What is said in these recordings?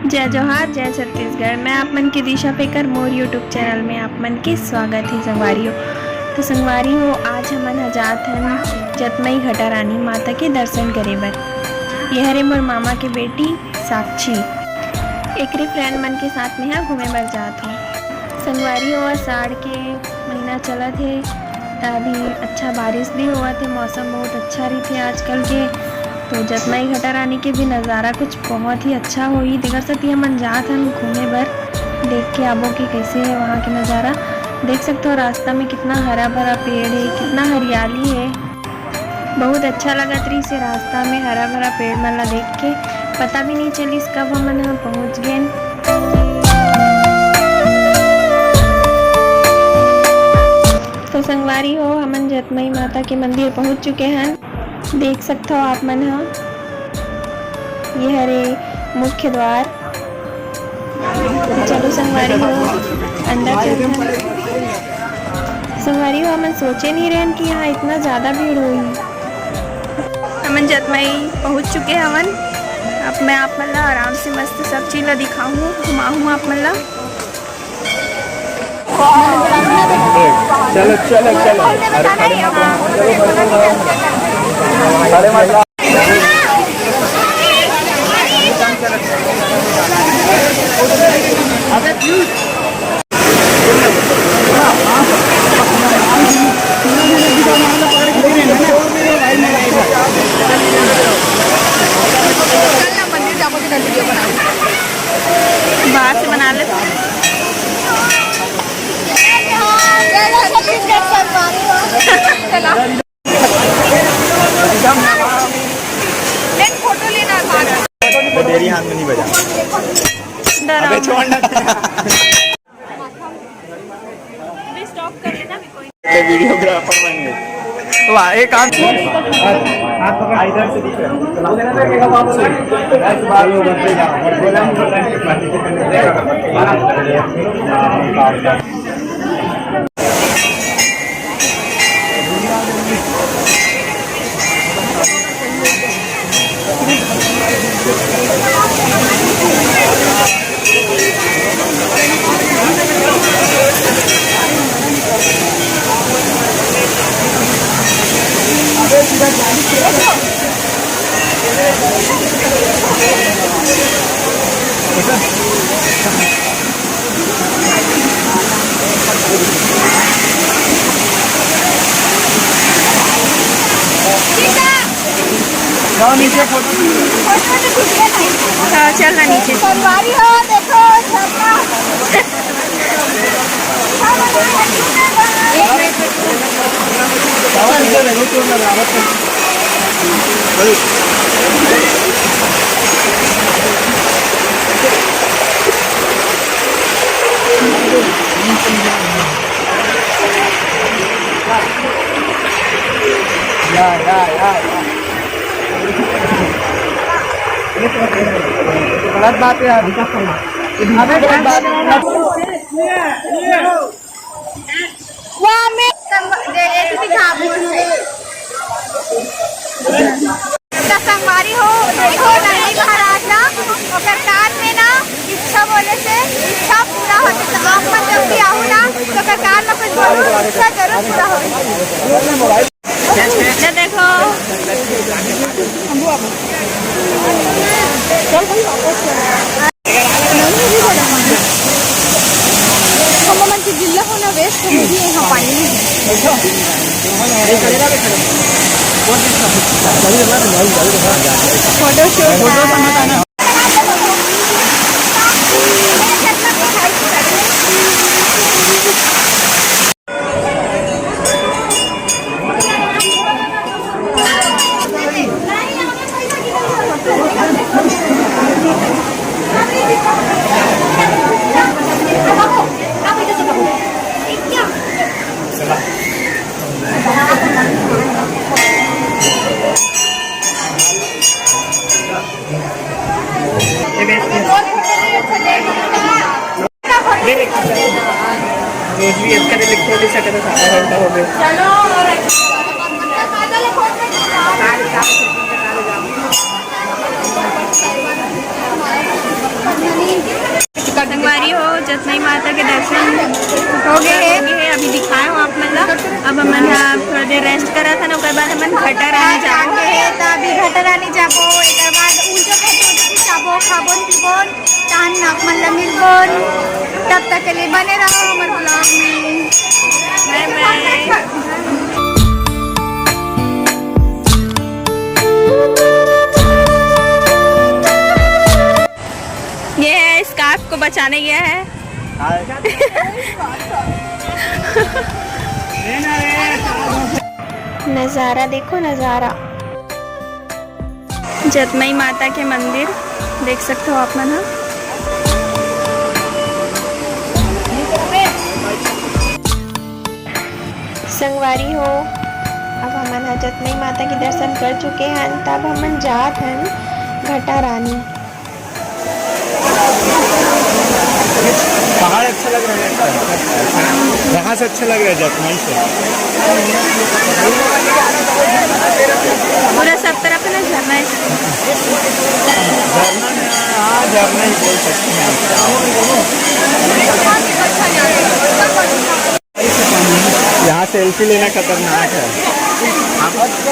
जय जोहार जय छत्तीसगढ़। मैं आप मन की दिशा पेकर मोर यूट्यूब चैनल में आप मन के स्वागत है संगवारी हो। तो संगवारी हो, आज हमन जात हन जतमई घटा रानी माता के दर्शन करे बर। यह हरे मोर मामा के बेटी साक्षी एकरे फ्रेंड मन के साथ में घूमे बर जात हो। संगवारी हो, आषाढ़ के महीना चलत है त अभी अच्छा बारिश भी हुआ थे, मौसम बहुत अच्छा रही थे आजकल के। तो जतमई घटा रानी के भी नज़ारा कुछ बहुत ही अच्छा होई। देख सकती हमन जात हन घूमे बर, देख के आबो कि कैसे है वहाँ के नज़ारा। देख सकते हो रास्ता में कितना हरा भरा पेड़ है, कितना हरियाली है। बहुत अच्छा लगा रही से रास्ता में हरा भरा पेड़ मन ला देख के। पता भी नहीं चलिस कब हमन पहुँच गए। तो संगवारी हो, हमन जतमई माता के मंदिर पहुँच चुके हैं। देख सकते हो आप मन ये हरे मुख्य द्वार। चलो संगवारी हो अंदर चलते। संगवारी हो, हमन सोचे नहीं रहे कि यहाँ इतना ज़्यादा भीड़ हुई। हमन जतमई पहुँच चुके हवन। अब मैं आप मन ला आराम से मस्त सब चीज़ ला दिखाऊँ, घुमाऊँ आप मन ला। चलो चलो चलो बाहर से बना ले। फोटो लेना मेरी हाथ में नहीं बजा। अबे छोड़ ना, स्टॉप कर लेना भी कोई। वीडियोग्राफर बन गए। वाह, एक हाथ इधर से दिख रहा है। नीचे फोटो चलना नीचे। संगवारी हो, देखो गलत बात है। संगवारी हो, देखो नंदी महाराज ना ओकर कान में ना इच्छा बोले से इच्छा पूरा होते। तो आप मन जब भी आओ ना तो ओकर कान में कुछ बोलो, इच्छा जरूर पूरा हो। देखो मन की जिला होना वेस्ट हो गई है। यहाँ पानी में फोटो शूट रोज भी इसका इलेक्ट्रॉनिक सेटअप सारा हो गया। चलो देर रेस्ट करा था ना ओकर बाद हमन घटा रानी जाओ जाके है तो अभी घटरानी जाबो एकर बाद उल्टो के सोच जाबो खाबोन पीबोन तान नाक मन ला मिलबोन तब तक के लिए बने रहो हमारे ब्लॉग में बाय बाय। ये है स्कार्फ को बचाने गया है। नज़ारा देखो नज़ारा, जतमई माता के मंदिर देख सकते हो आप मन। संगवारी हो अब हमन जतमई माता के दर्शन कर चुके हैं, तब हमन जात हन घटा रानी। पहाड़ अच्छा लग रहा है, यहाँ से अच्छा लग रहा है जतमई से। पूरा सब तरफ ना झरना है। झरना में हाँ झरना ही बोल सकते हैं। यहाँ सेल्फी लेना खतरनाक है। यहाँ फोटो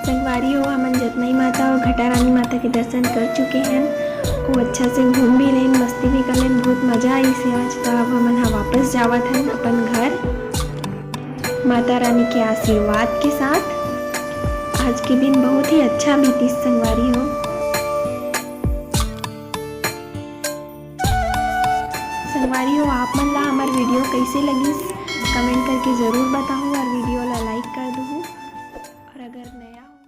संगवारी हो हमन जतमई माता और घटा रानी माता के दर्शन कर चुके हैं। खूब अच्छा से घूम भी लेन, मस्ती भी कर लेन, बहुत मजा आई से आज। तो अब हमन वापस जावत हैं अपन घर माता रानी के आशीर्वाद के साथ। आज के दिन बहुत ही अच्छा बीती संगवारी हो। संगवारी हो आप मन ला हमार वीडियो कैसे लगी कमेंट करके ज़रूर बताओ और वीडियो ला लाइक कर दो और अगर नया हो